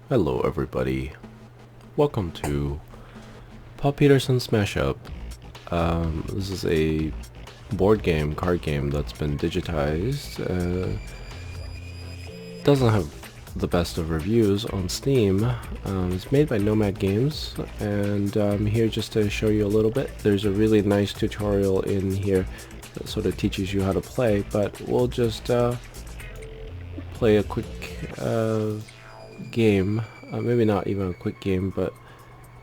Hello everybody, welcome to Paul Peterson's Smash Up. This is a card game that's been digitized. Doesn't have the best of reviews on Steam. It's made by Nomad Games, and I'm here just to show you a little bit. There's a really nice tutorial in here that sort of teaches you how to play, but we'll just play a quick game. Maybe not even a quick game, but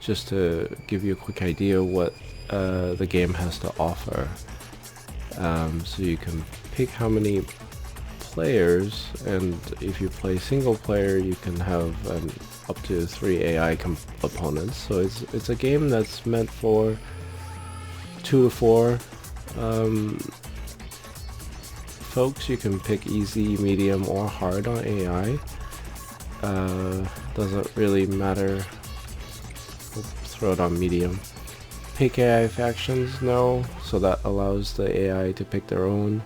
just to give you a quick idea what the game has to offer. So you can pick how many players, and if you play single player you can have up to 3 AI opponents. So it's a game that's meant for 2 to 4 folks. You can pick easy, medium, or hard on AI. Doesn't really matter. We'll throw it on medium. Pick AI factions, no, so that allows the AI to pick their own.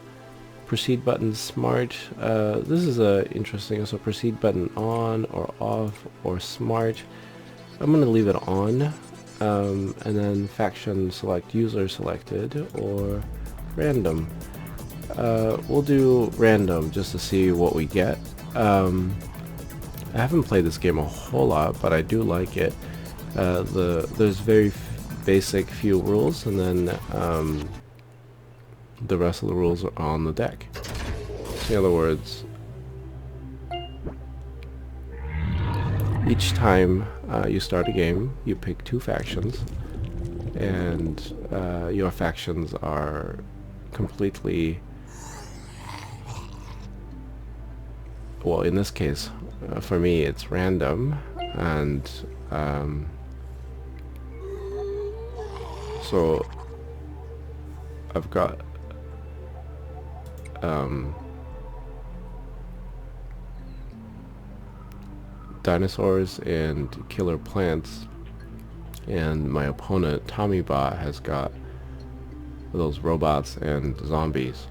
Proceed button smart. This is interesting. So proceed button on or off or smart. I'm gonna leave it on, and then faction select user selected or random. We'll do random just to see what we get. I haven't played this game a whole lot, but I do like it. There's very basic few rules, and then the rest of the rules are on the deck. In other words, each time you start a game, you pick 2 factions, and your factions are completely, well, in this case, for me, it's random, and so I've got dinosaurs and killer plants, and my opponent Tommybot has got those robots and zombies.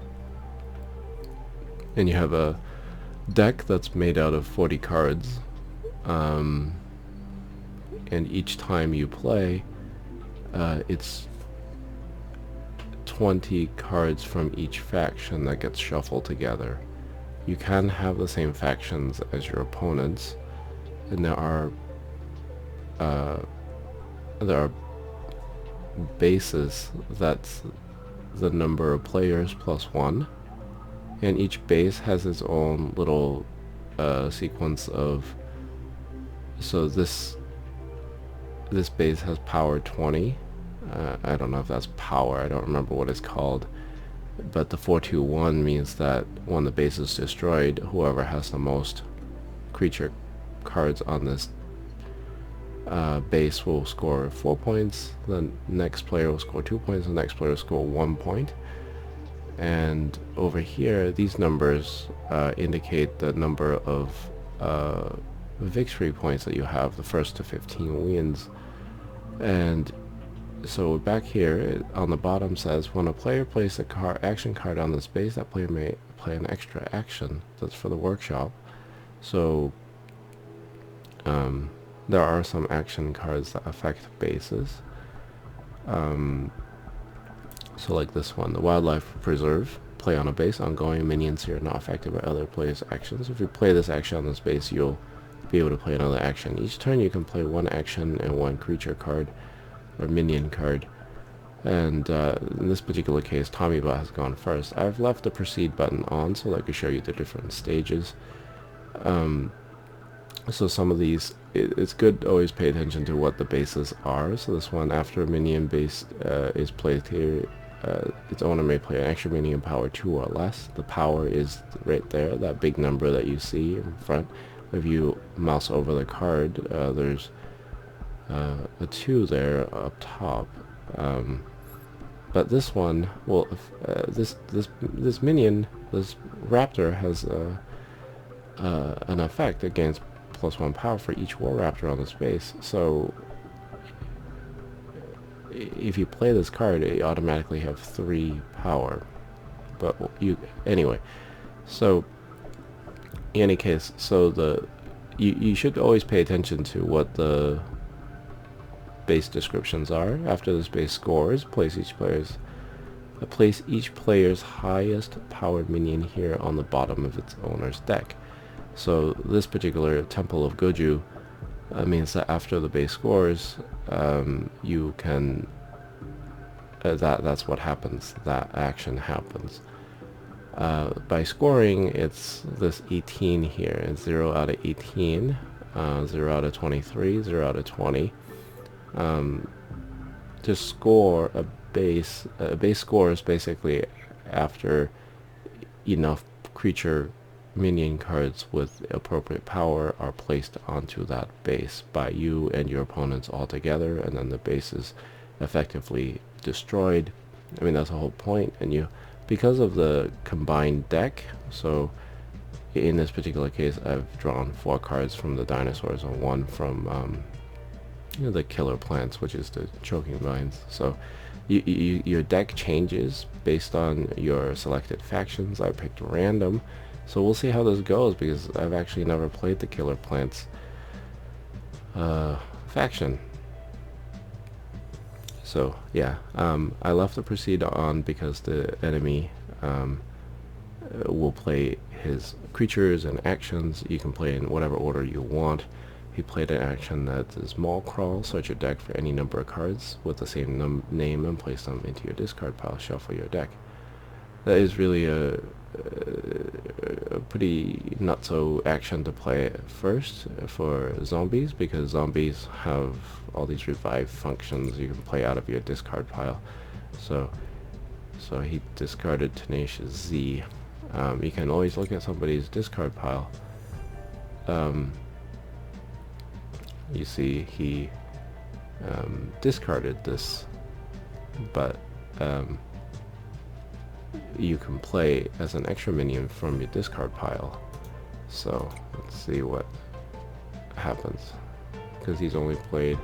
And you have a deck that's made out of 40 cards, and each time you play, it's 20 cards from each faction that gets shuffled together. You can have the same factions as your opponents, and there are bases. That's the number of players plus 1, and each base has its own little sequence of, so this base has power 20. I don't know if that's power, I don't remember what it's called, but the 421 means that when the base is destroyed, whoever has the most creature cards on this base will score 4 points, the next player will score 2 points, the next player will score 1 point. And over here, these numbers indicate the number of victory points that you have. The first to 15 wins. And so back here on the bottom says, when a player plays a action card on this base, that player may play an extra action. That's for the workshop. So there are some action cards that affect bases. So like this one, the Wildlife Preserve. Play on a base, ongoing minions here are not affected by other players' actions. If you play this action on this base, you'll be able to play another action. Each turn you can play 1 action and 1 creature card or minion card. And in this particular case, Tommybot has gone first. I've left the proceed button on so that I can show you the different stages. So some of these, it's good to always pay attention to what the bases are. So this one, after a minion base is placed here, its owner may play an extra minion power 2 or less. The power is right there, that big number that you see in front. If you mouse over the card, there's a 2 there up top. But this one, well, this minion, this raptor has an effect against +1 power for each war raptor on the space. So if you play this card, you automatically have 3 power. But you, anyway, so in any case, so you should always pay attention to what the base descriptions are. After this base scores, place each player's highest powered minion here on the bottom of its owner's deck. So this particular Temple of Goju means that after the base scores, you can that's what happens. That action happens. By scoring, it's this 18 here. It's 0 out of 18, 0 out of 23, 0 out of 20. To score a base score is basically after enough creature minion cards with appropriate power are placed onto that base by you and your opponents all together, and then the base is effectively destroyed. I mean, that's the whole point. And because of the combined deck, so in this particular case I've drawn 4 cards from the dinosaurs and 1 from the killer plants, which is the choking vines. So your deck changes based on your selected factions. I picked random, so we'll see how this goes, because I've actually never played the killer plants faction. So yeah, I left the proceed on because the enemy will play his creatures and actions. You can play in whatever order you want. He played an action that is Maul Crawl. Search your deck for any number of cards with the same name and place them into your discard pile. Shuffle your deck. That is really a pretty not-so action to play first for zombies, because zombies have all these revive functions you can play out of your discard pile. So he discarded Tenacious Z. You can always look at somebody's discard pile. You see he discarded this, but you can play as an extra minion from your discard pile. So let's see what happens, because he's only played,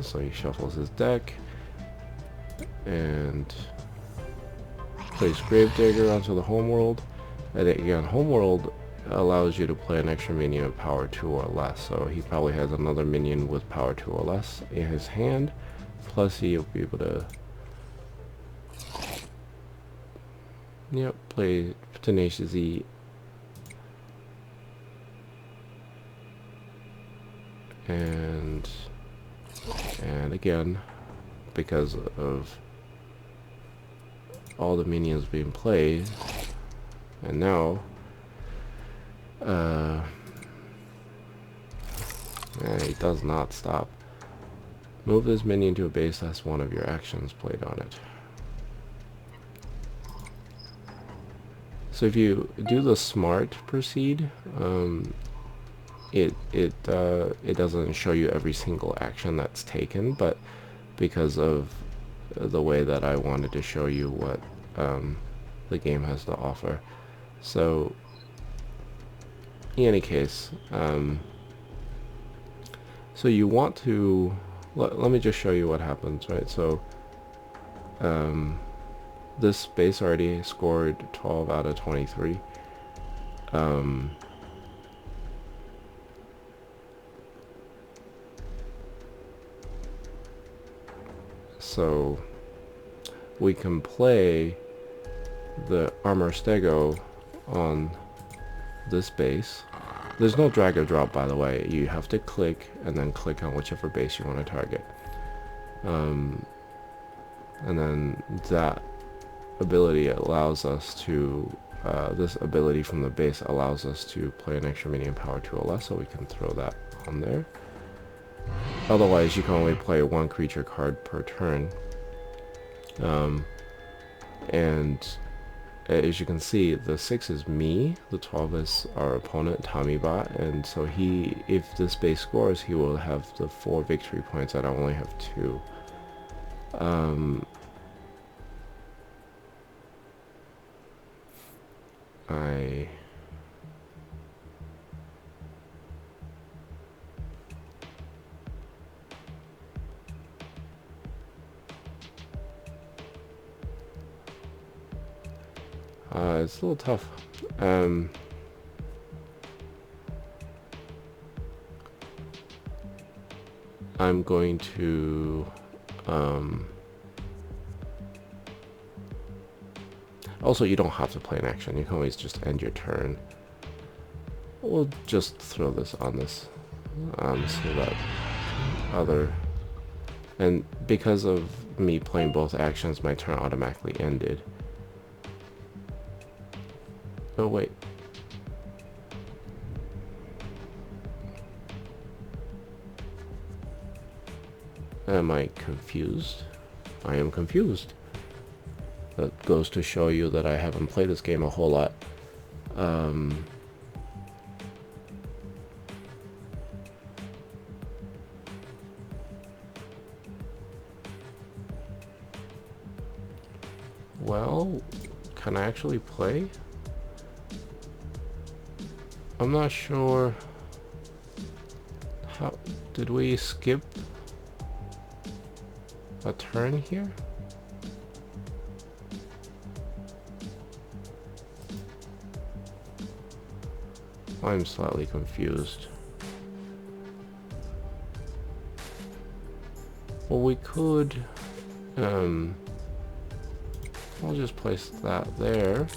so he shuffles his deck and plays Gravedigger onto the homeworld. And again, homeworld allows you to play an extra minion of power 2 or less, so he probably has another minion with power 2 or less in his hand, plus he'll be able to play Tenacious Z and again, because of all the minions being played, and now he does not stop. Move this minion to a base. That's one of your actions played on it. So if you do the smart proceed, it doesn't show you every single action that's taken, but because of the way that I wanted to show you what the game has to offer. So in any case, so you want to let me just show you what happens, right? So this base already scored 12 out of 23. So we can play the Armor Stego on this base. There's no drag or drop, by the way. You have to click and then click on whichever base you want to target. And then that ability allows us to, this ability from the base allows us to play an extra minion power 2 or less, so we can throw that on there. Otherwise, you can only play 1 creature card per turn. And as you can see, the 6 is me, the 12 is our opponent, TommyBot, and so if this base scores, he will have the 4 victory points, and I only have 2. It's a little tough. I'm going to also, you don't have to play an action. You can always just end your turn. We'll just throw this on this so that other, and because of me playing both actions, my turn automatically ended. Oh wait. Am I confused? I am confused. That goes to show you that I haven't played this game a whole lot. Well, can I actually play? I'm not sure. How did we skip a turn here? I'm slightly confused. Well, we could, I'll just place that there,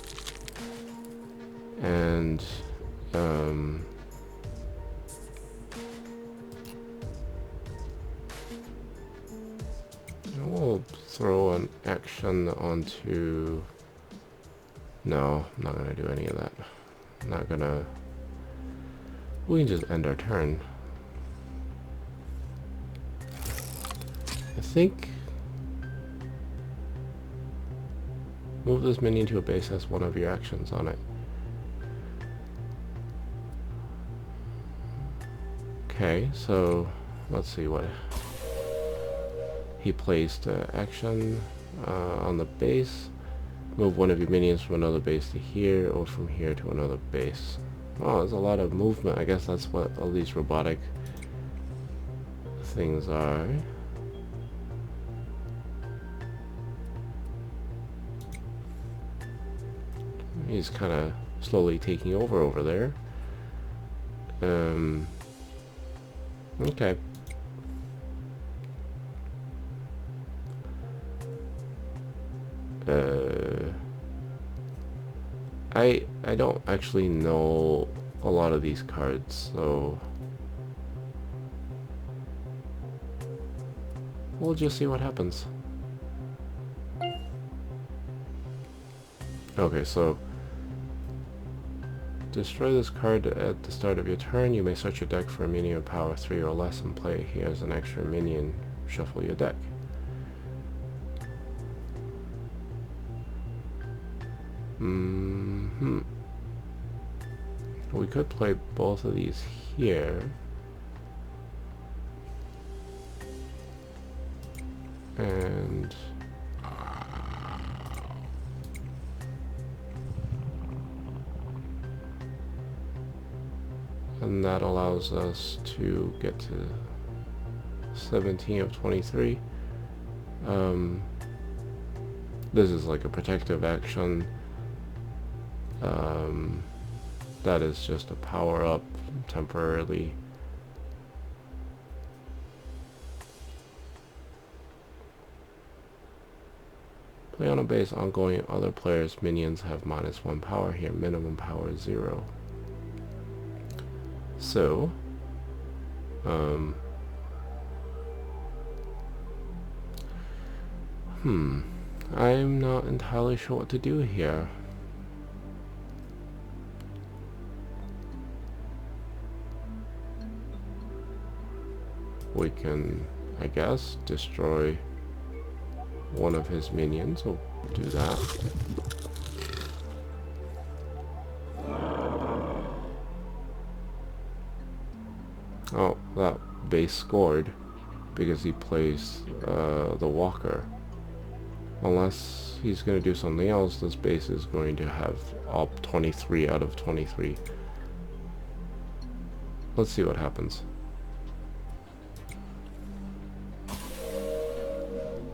and, we'll throw an action onto, no, I'm not gonna do any of that. I'm not gonna, we can just end our turn. I think move this minion to a base as one of your actions on it. Okay, so let's see what he placed. Action on the base. Move one of your minions from another base to here, or from here to another base. Oh, there's a lot of movement. I guess that's what all these robotic things are. He's kind of slowly taking over there. Okay. I don't actually know a lot of these cards, so we'll just see what happens. Okay, so destroy this card at the start of your turn. You may search your deck for a minion of power 3 or less and play it here as an extra minion. Shuffle your deck. We could play both of these here. And that allows us to get to 17 of 23. This is like a protective action. That is just a power up temporarily. Play on a base ongoing. Other players' minions have -1 power here. Minimum power is 0. So, I'm not entirely sure what to do here. We can, I guess, destroy one of his minions. We'll do that. Oh, that base scored because he plays the walker. Unless he's going to do something else, this base is going to have all 23 out of 23. Let's see what happens.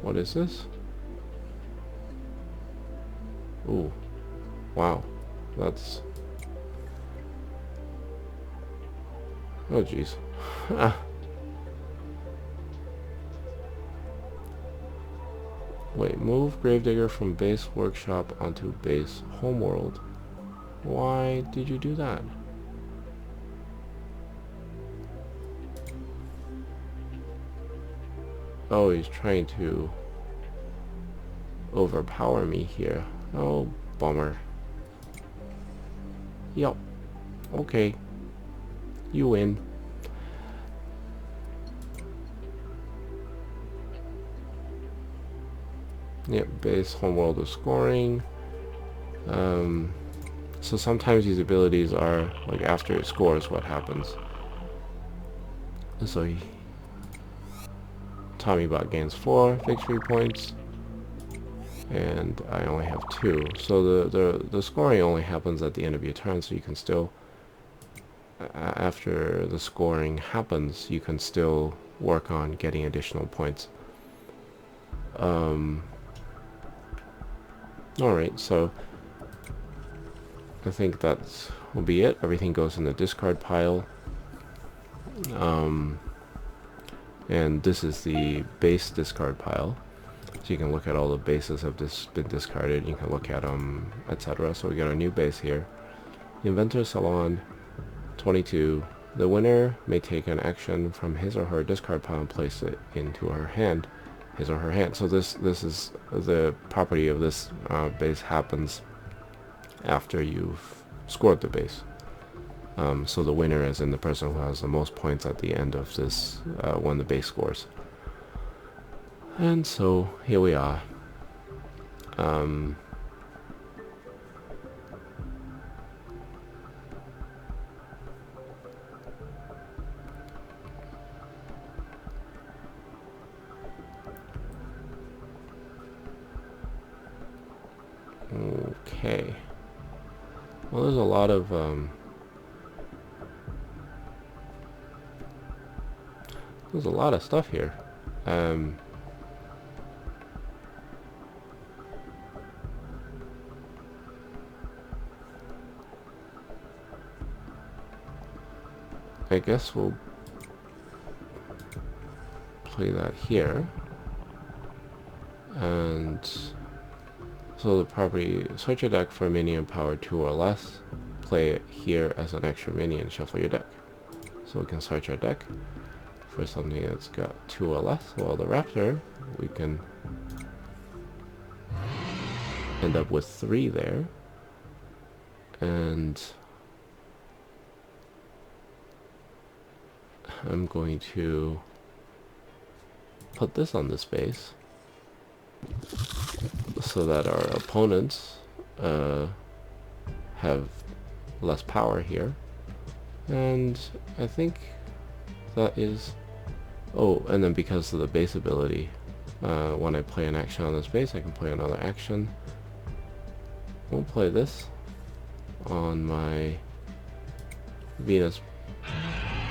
What is this? Ooh. Wow. That's... Oh, jeez. Wait, move Gravedigger from base workshop onto base homeworld. Why did you do that? Oh, he's trying to overpower me here. Oh, bummer. Yup. Okay. You win. Yep, base homeworld is scoring. So sometimes these abilities are like after it scores what happens. So Tommybot gains 4 victory points, and I only have 2. So the scoring only happens at the end of your turn, so you can still, after the scoring happens, you can still work on getting additional points. Alright, so I think that will be it. Everything goes in the discard pile. And this is the base discard pile. So you can look at all the bases have been discarded. You can look at them, etc. So we got a new base here. Inventor Salon 22. The winner may take an action from his or her discard pile and place it into her hand. His or her hand. So this is the property of this base happens after you've scored the base. So the winner is in the person who has the most points at the end of this when the base scores. And so here we are. Okay. Well, there's a lot of stuff here. I guess we'll play that here. And so the property, search your deck for a minion power 2 or less. Play it here as an extra minion, shuffle your deck. So we can search our deck for something that's got 2 or less. Well, the raptor, we can end up with 3 there. And I'm going to put this on this base so that our opponents have less power here. And I think that is... Oh, and then because of the base ability, when I play an action on this base, I can play another action. We'll play this on my Venus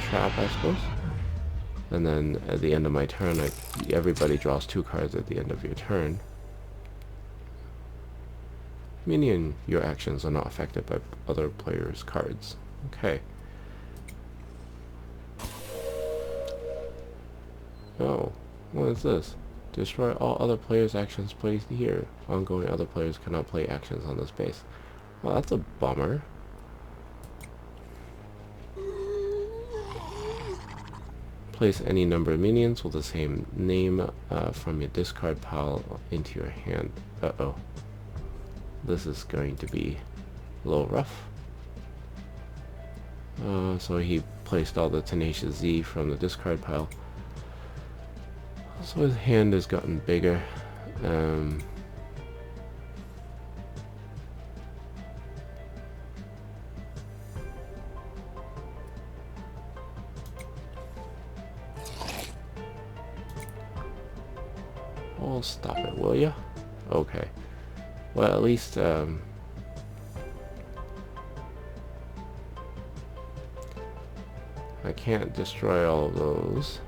trap, I suppose. And then at the end of my turn, everybody draws 2 cards at the end of your turn. Meaning your actions are not affected by other players' cards. Okay. Oh, what is this? Destroy all other players' actions placed here. Ongoing other players cannot play actions on this base. Well, that's a bummer. Place any number of minions with the same name from your discard pile into your hand. Uh-oh. This is going to be a little rough. So he placed all the Tenacious Z from the discard pile. So his hand has gotten bigger. Oh, stop it, will ya? Okay. Well, at least, I can't destroy all of those.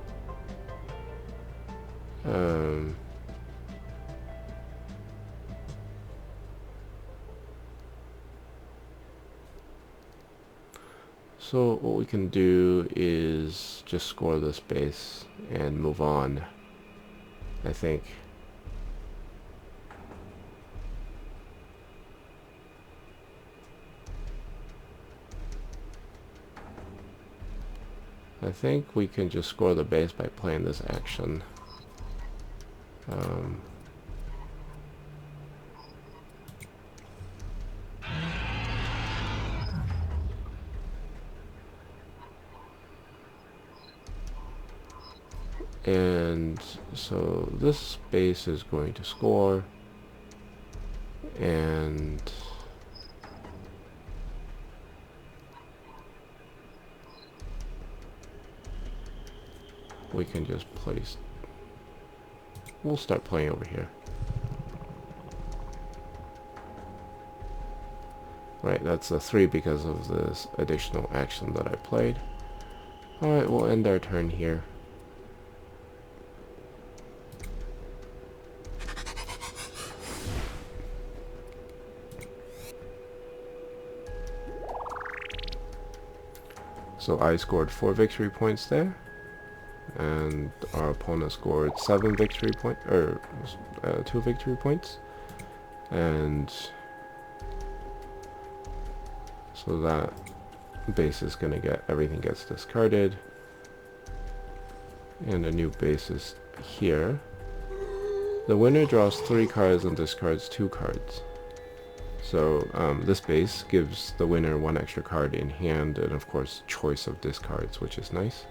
So what we can do is just score this base and move on, I think. I think we can just score the base by playing this action. And so this base is going to score, and we can just place, we'll start playing over here. Right, that's a 3 because of this additional action that I played. Alright, we'll end our turn here. So I scored 4 victory points there, and our opponent scored 7 victory points, or 2 victory points, and so that base is gonna get, everything gets discarded, and a new base is here. The winner draws 3 cards and discards 2 cards. So this base gives the winner 1 extra card in hand, and of course choice of discards, which is nice.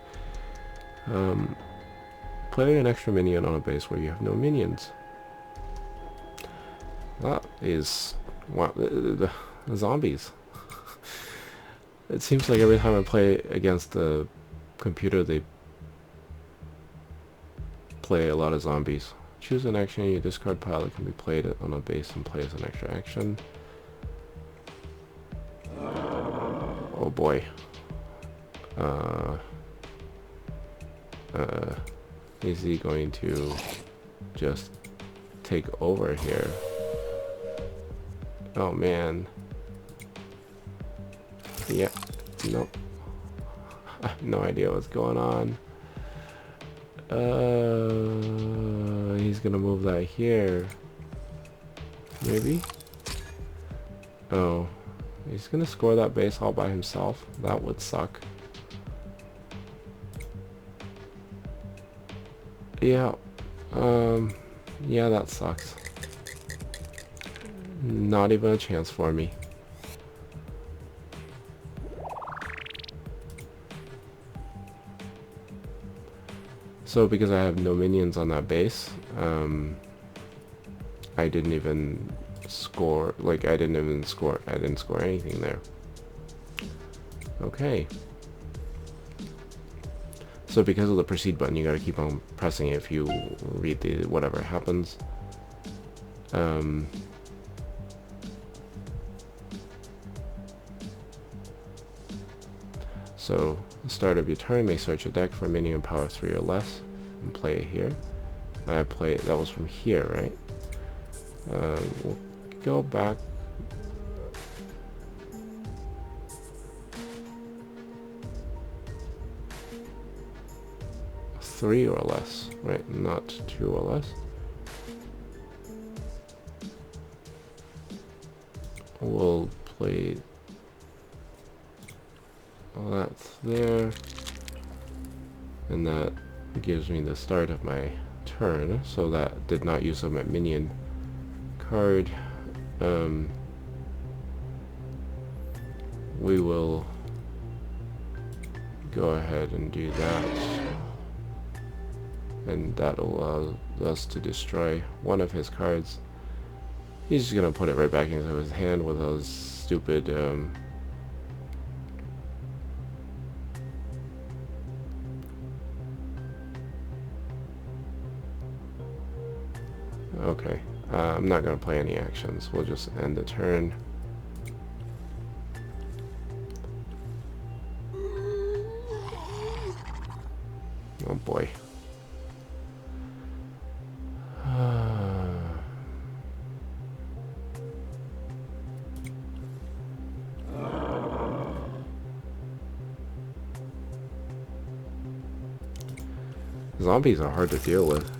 Play an extra minion on a base where you have no minions. That is, wow, the zombies. It seems like every time I play against the computer, they play a lot of zombies. Choose an action, your discard pile that can be played on a base and play as an extra action. Oh boy. Is he going to just take over here? Oh man. Yeah, nope. I have no idea what's going on. He's gonna move that here. Maybe? Oh. He's gonna score that base all by himself. That would suck. Yeah. Yeah, that sucks. Not even a chance for me. So because I have no minions on that base, I didn't even score, like I didn't score anything there. Okay. So because of the proceed button, you gotta keep on pressing it if you read the whatever happens. So, the start of your turn, may search your deck for a minion power 3 or less, and play it here. I play, that was from here, right? We'll go back. Three or less, right? Not 2 or less. We'll play. Well, that's there, and that gives me the start of my turn. So that did not use up my minion card. We will go ahead and do that, and that allows us to destroy one of his cards. He's just gonna put it right back into his hand with those stupid okay, I'm not gonna play any actions. We'll just end the turn. Oh boy. Zombies are hard to deal with.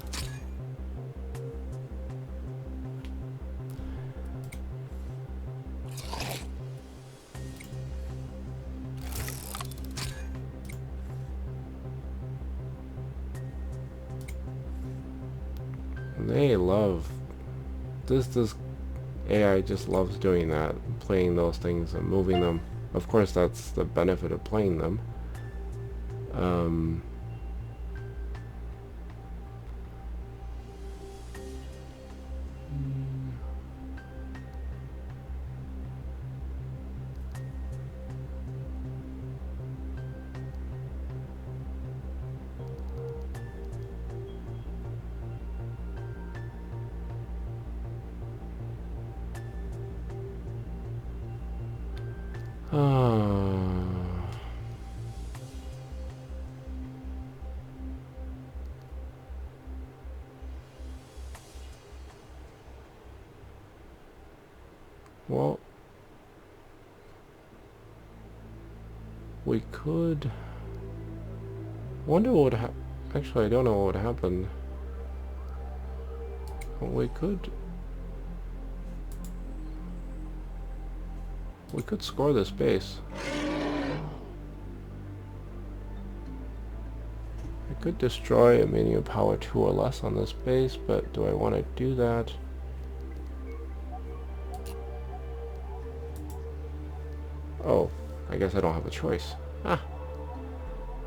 They love this AI just loves doing that, playing those things and moving them. Of course, that's the benefit of playing them. Well, we could... wonder what would actually, I don't know what would happen. We could score this base. I could destroy a minion power 2 or less on this base, but do I want to do that? Oh, I guess I don't have a choice. Ah,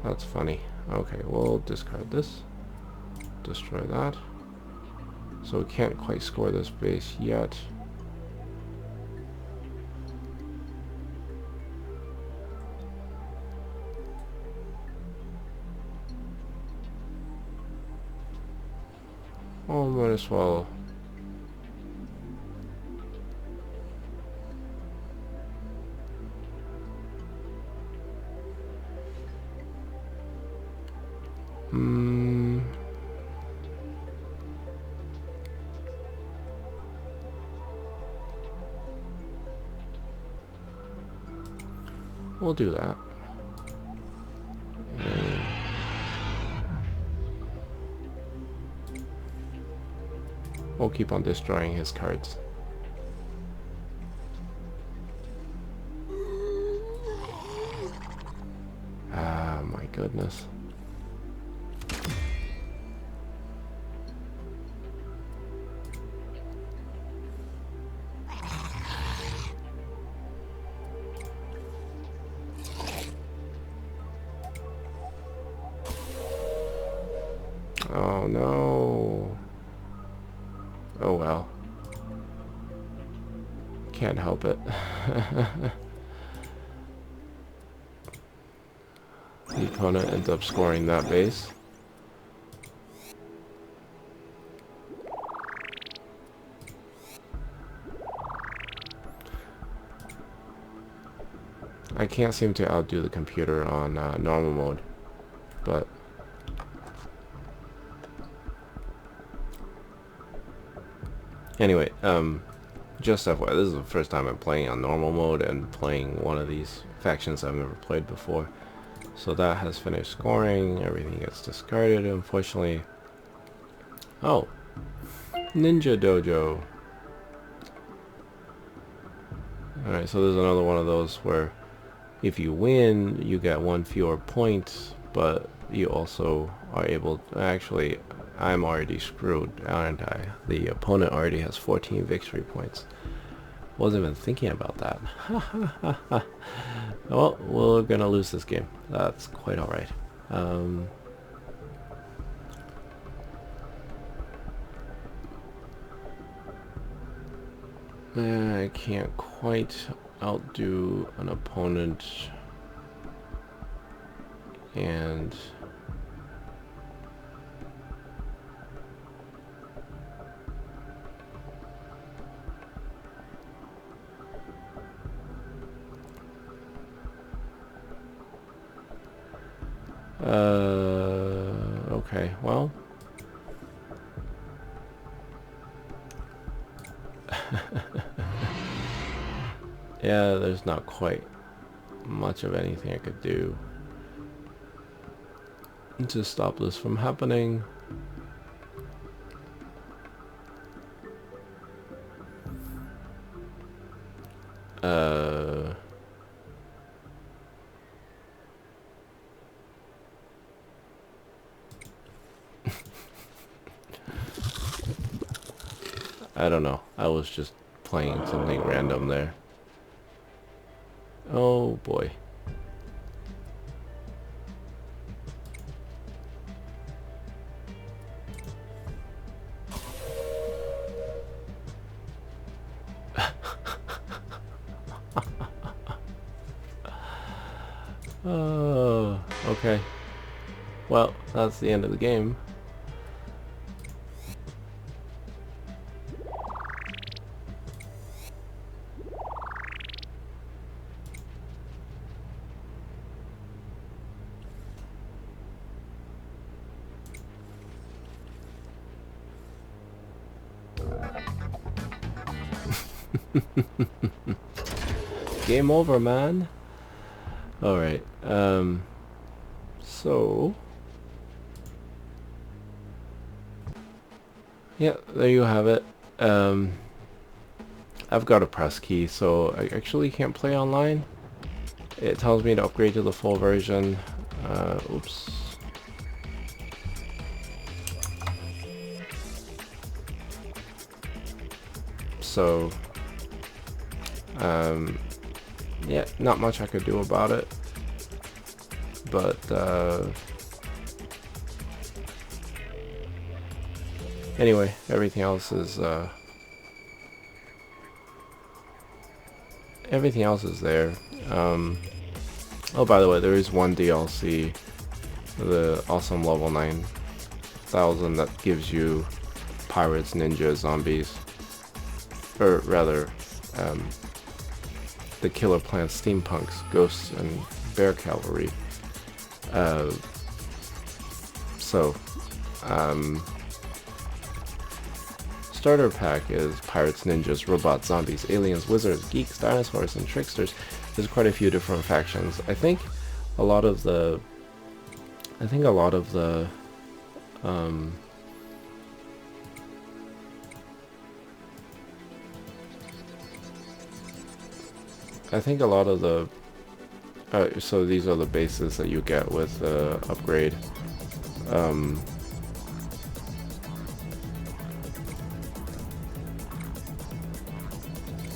that's funny. Okay, we'll discard this. Destroy that. So we can't quite score this base yet. Oh, might as well. We'll do that. And we'll keep on destroying his cards. Ah, my goodness. Oh no. Oh well. Can't help it. The opponent ends up scoring that base. I can't seem to outdo the computer on normal mode, but anyway, just FYI, this is the first time I'm playing on normal mode and playing one of these factions I've never played before. So that has finished scoring, everything gets discarded, unfortunately. Oh, Ninja Dojo. Alright, so there's another one of those where if you win, you get one fewer point, but you also are able to, actually, I'm already screwed, aren't I? The opponent already has 14 victory points. Wasn't even thinking about that. Well, we're gonna lose this game. That's quite alright. I can't quite outdo an opponent, and okay, well. Yeah, there's not quite much of anything I could do to stop this from happening. I don't know. I was just playing something random there. Oh boy. Oh, okay. Well, that's the end of the game. Game over, man. Alright, so... yeah, there you have it. I've got a press key, so I actually can't play online. It tells me to upgrade to the full version. Oops. So, yeah, not much I could do about it. But, anyway, everything else is there. Oh, by the way, there is one DLC, the awesome level 9000, that gives you pirates, ninjas, zombies, or rather, the killer plants, steampunks, ghosts, and bear cavalry. Starter pack is pirates, ninjas, robots, zombies, aliens, wizards, geeks, dinosaurs, and tricksters. There's quite a few different factions. I think a lot of the so these are the bases that you get with the upgrade.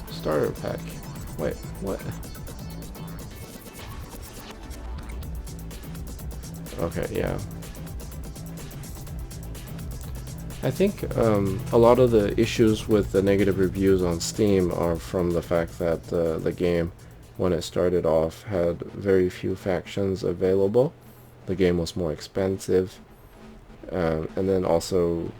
Starter pack. Wait, what? Okay, yeah. I think a lot of the issues with the negative reviews on Steam are from the fact that the game, when it started off, had very few factions available. The game was more expensive, and then also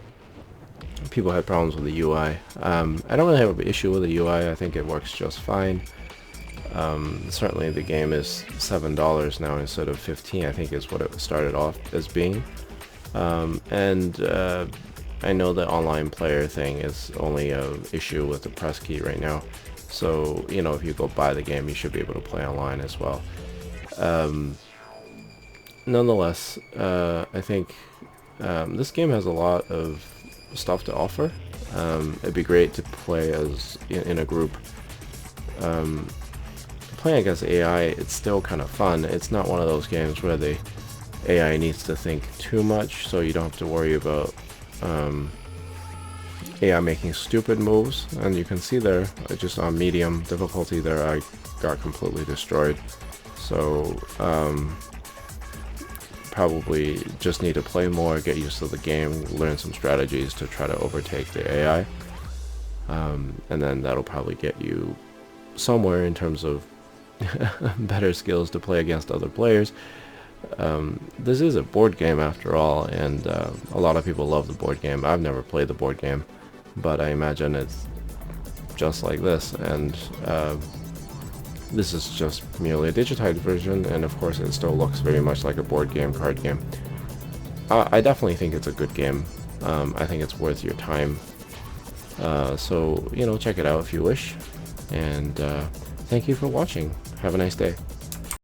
people had problems with the UI. I don't really have an issue with the UI. I think it works just fine. Certainly the game is $7 now instead of $15, I think is what it started off as being. I know the online player thing is only an issue with the press key right now. So, you know, if you go buy the game, you should be able to play online as well. Nonetheless, I think this game has a lot of stuff to offer. It'd be great to play as in a group. Playing against AI, it's still kind of fun. It's not one of those games where the AI needs to think too much, so you don't have to worry about AI making stupid moves. And you can see there, just on medium difficulty there, I got completely destroyed. So probably just need to play more, get used to the game, learn some strategies to try to overtake the AI, and then that'll probably get you somewhere in terms of better skills to play against other players. This is a board game after all, and a lot of people love the board game. I've never played the board game, but I imagine it's just like this, and this is just merely a digitized version, and of course it still looks very much like a board game, card game. I definitely think it's a good game. I think it's worth your time. So, you know, check it out if you wish, and thank you for watching. Have a nice day.